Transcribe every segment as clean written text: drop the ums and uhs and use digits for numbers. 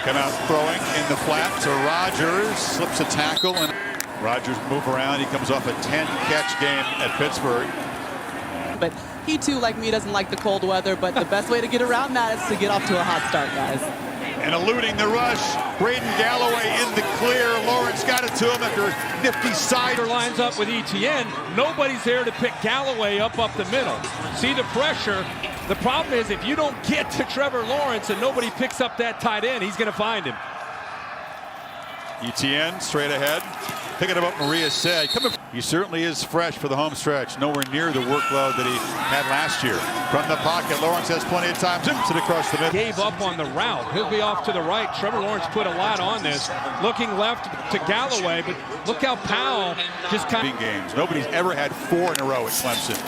Come out throwing in the flat to Rodgers, slips a tackle, and Rodgers move around. He comes off a 10-catch game at Pittsburgh. But he too, like me, doesn't like the cold weather, but the best way to get around that is to get off to a hot start, guys. And eluding the rush, Braden Galloway in the clear. Lawrence got it to him after a nifty side. Lines up with Etienne. Nobody's there to pick Galloway up the middle. See the pressure. The problem is if you don't get to Trevor Lawrence and nobody picks up that tight end, he's going to find him. Etienne straight ahead. Picking up what Maria said. He certainly is fresh for the home stretch. Nowhere near the workload that he had last year. From the pocket, Lawrence has plenty of time. Zips it across the middle. Gave up on the route. He'll be off to the right. Trevor Lawrence put a lot on this. Looking left to Galloway, but look how Powell just kind of... games. Nobody's ever had 4 in a row at Clemson.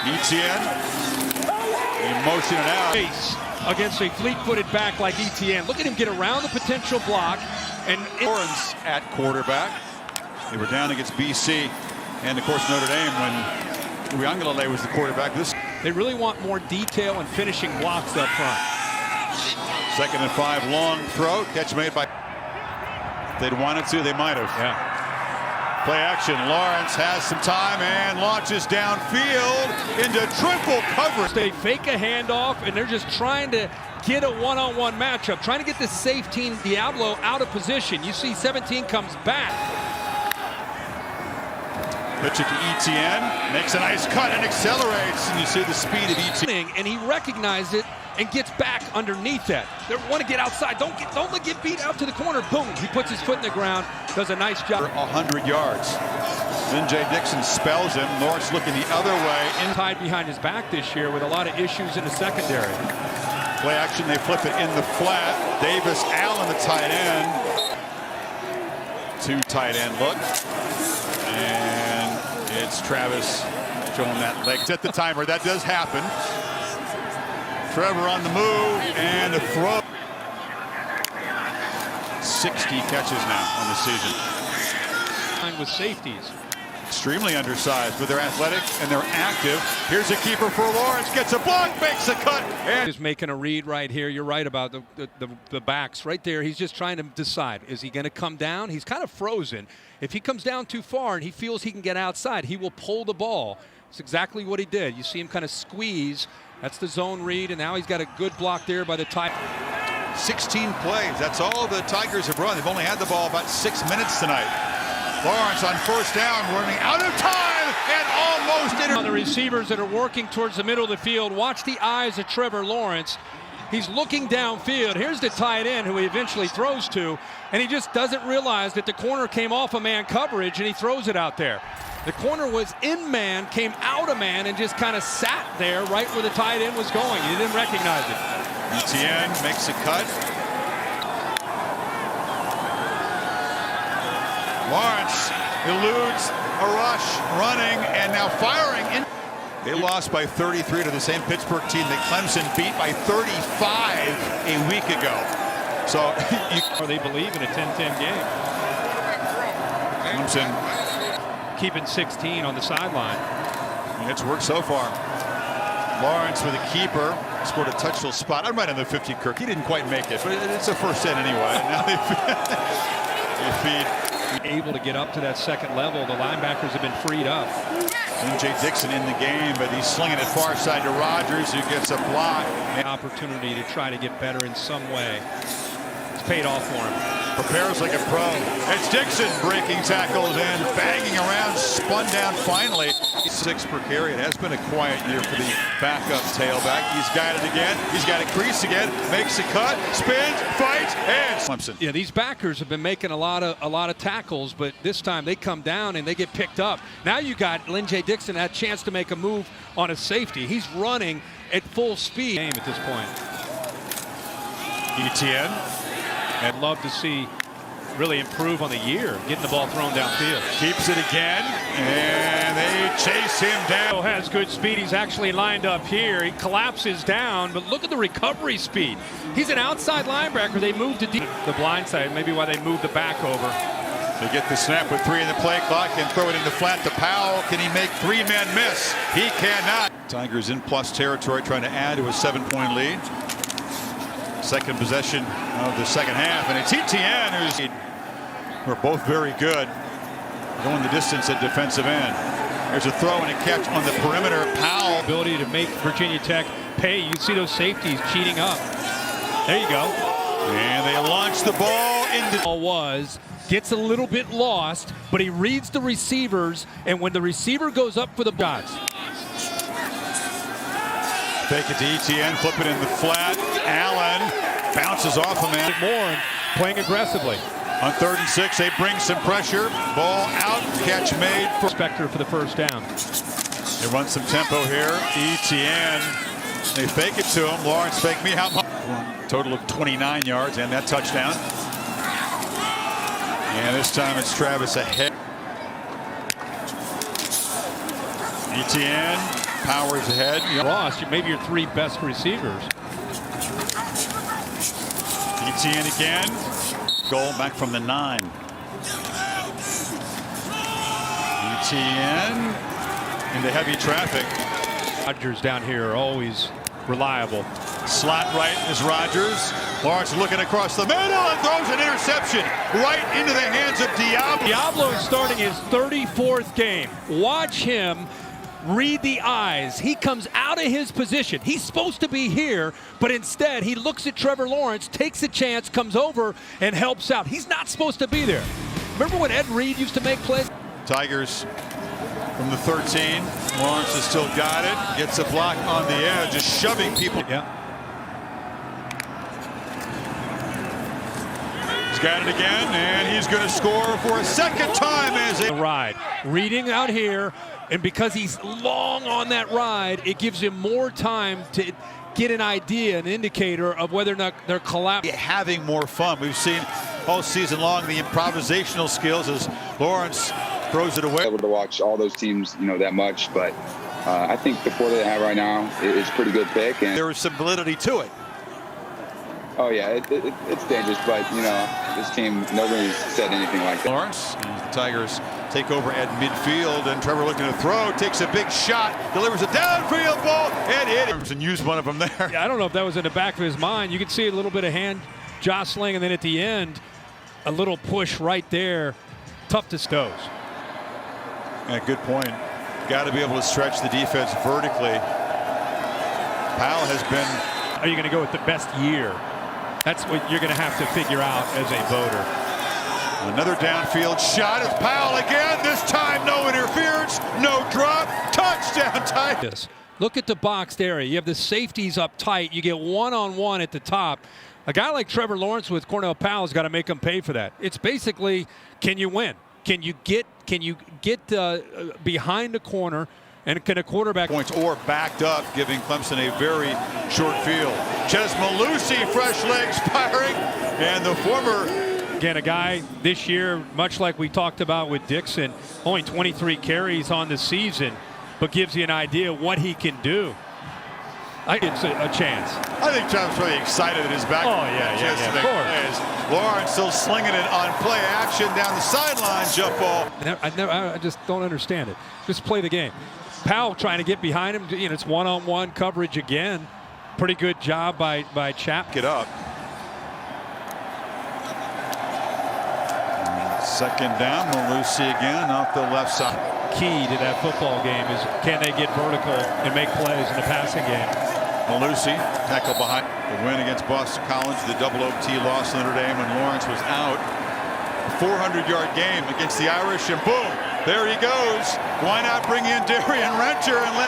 Etienne, in motion and out. Against a fleet-footed back like Etienne. Look at him get around the potential block. And Lawrence at quarterback. They were down against BC and, of course, Notre Dame when Uiagalelei was the quarterback. They really want more detail and finishing blocks up front. 2nd and 5, long throw. Catch made by... If they'd wanted to, they might have. Yeah. Play action. Lawrence has some time and launches downfield into triple coverage. They fake a handoff, and they're just trying to get a one-on-one matchup, trying to get the safe team, Deabloe, out of position. You see 17 comes back. Pitch it to Etienne, makes a nice cut and accelerates, and you see the speed of Etienne. And he recognized it and gets back underneath that. They want to get outside. Don't get beat out to the corner. Boom! He puts his foot in the ground. Does a nice job. 100 yards. Then Jay Dixon spells him. Lawrence looking the other way. Tied behind his back this year with a lot of issues in the secondary. Play action. They flip it in the flat. Davis Allen, the tight end. 2 tight end look. And it's Travis showing that leg. Set the timer. That does happen. Trevor on the move and a throw. 60 catches now on the season. With safeties. Extremely undersized, but they're athletic and they're active. Here's a keeper for Lawrence. Gets a block, makes a cut. And is making a read right here. You're right about the backs right there. He's just trying to decide. Is he going to come down? He's kind of frozen. If he comes down too far and he feels he can get outside, he will pull the ball. It's exactly what he did. You see him kind of squeeze. That's the zone read, and now he's got a good block there by the Tigers. 16 plays. That's all the Tigers have run. They've only had the ball about 6 minutes tonight. Lawrence on first down, running out of time and almost on the receivers that are working towards the middle of the field. Watch the eyes of Trevor Lawrence. He's looking downfield. Here's the tight end who he eventually throws to, and he just doesn't realize that the corner came off a man coverage, and he throws it out there. The corner was in man, came out of man, and just kind of sat there right where the tight end was going. He didn't recognize it. Etienne makes a cut. Lawrence eludes a rush, running, and now firing. They lost by 33 to the same Pittsburgh team that Clemson beat by 35 a week ago. So or they believe in a 10-10 game. Clemson keeping 16 on the sideline. And it's worked so far. Lawrence with a keeper. Scored a touchdown spot. I'm right on the 50, Kirk. He didn't quite make it, but it's a first in anyway. Now they feed. Able to get up to that second level. The linebackers have been freed up. And Jay Dixon in the game, but he's slinging it far side to Rodgers, who gets a block. An opportunity to try to get better in some way. It's paid off for him. Prepares like a pro. It's Dixon breaking tackles and banging around, spun down finally. 6 per carry. It has been a quiet year for the backup tailback. He's got it again. He's got a crease again. Makes a cut, spins, fights, and Clemson. Yeah, these backers have been making a lot of tackles, but this time they come down and they get picked up. Now you got Lynn-J Dixon had a chance to make a move on a safety. He's running at full speed at this point. Etienne. I'd love to see really improve on the year, getting the ball thrown downfield. Keeps it again, and they chase him down. Has good speed. He's actually lined up here. He collapses down, but look at the recovery speed. He's an outside linebacker. They moved to the blind side, maybe why they moved the back over. They get the snap with 3 in the play clock and throw it in the flat to Powell. Can he make 3 men miss? He cannot. Tigers in plus territory, trying to add to a 7-point lead. Second possession of the second half, and it's Etienne who are both very good, going the distance at defensive end. There's a throw and a catch on the perimeter. Powell. Ability to make Virginia Tech pay. You see those safeties cheating up. There you go. And they launch the ball into. Gets a little bit lost, but he reads the receivers, and when the receiver goes up for the box. Fake it to Etienne, flip it in the flat. Allen bounces off a man. More playing aggressively. On 3rd and 6, they bring some pressure. Ball out, catch made. Spector for the first down. They run some tempo here. Etienne, they fake it to him. Lawrence fake me out. Total of 29 yards and that touchdown. And this time it's Travis ahead. Etienne powers ahead. Ross, maybe your 3 best receivers. Etienne again. Goal back from the 9. Etienne into heavy traffic. Rodgers down here are always reliable. Slot right is Rodgers. Lawrence looking across the middle and throws an interception right into the hands of Deabloe. Deabloe is starting his 34th game. Watch him read the eyes. He comes out of his position. He's supposed to be here, but instead he looks at Trevor Lawrence, takes a chance, comes over and helps out. He's not supposed to be there. Remember when Ed Reed used to make plays? Tigers from the 13. Lawrence has still got it. Gets a block on the edge, just shoving people. Yeah. He's got it again, and he's going to score for a second time as a ride. Reading out here, and because he's long on that ride, it gives him more time to get an idea, an indicator of whether or not they're collapsing. Having more fun. We've seen all season long the improvisational skills as Lawrence throws it away. Able to watch all those teams, that much, but I think the 4 that they have right now is a pretty good pick. And there is some validity to it. Oh yeah, it's dangerous, but this team, nobody's said anything like that. Lawrence, the Tigers take over at midfield, and Trevor looking to throw, takes a big shot, delivers a downfield ball, and hit and use one of them there. Yeah, I don't know if that was in the back of his mind. You could see a little bit of hand jostling, and then at the end, a little push right there. Tough to stows. Yeah, good point. Got to be able to stretch the defense vertically. Powell has been. Are you going to go with the best year? That's what you're going to have to figure out as a voter. Another downfield shot of Powell again. This time no interference, no drop, touchdown Tigers. Look at the boxed area. You have the safeties up tight. You get one-on-one at the top. A guy like Trevor Lawrence with Cornell Powell has got to make him pay for that. It's basically, can you win? Can you get behind the corner? And can a quarterback points or backed up, giving Clemson a very short field. Ches Malusi, fresh legs firing, and the former. Again, a guy this year, much like we talked about with Dixon, only 23 carries on the season, but gives you an idea what he can do. It's a chance. I think Trump's really excited at his back. Oh, yeah, of course. Lawrence still slinging it on play action down the sideline, jump ball. I just don't understand it. Just play the game. Powell trying to get behind him. It's one-on-one coverage again. Pretty good job by Chap. Get up. Second down, Malusi again off the left side. Key to that football game is can they get vertical and make plays in the passing game. Malusi tackle behind the win against Boston College. The double OT loss Notre Dame when Lawrence was out. A 400-yard game against the Irish, and boom, there he goes. Why not bring in Darian Renter and let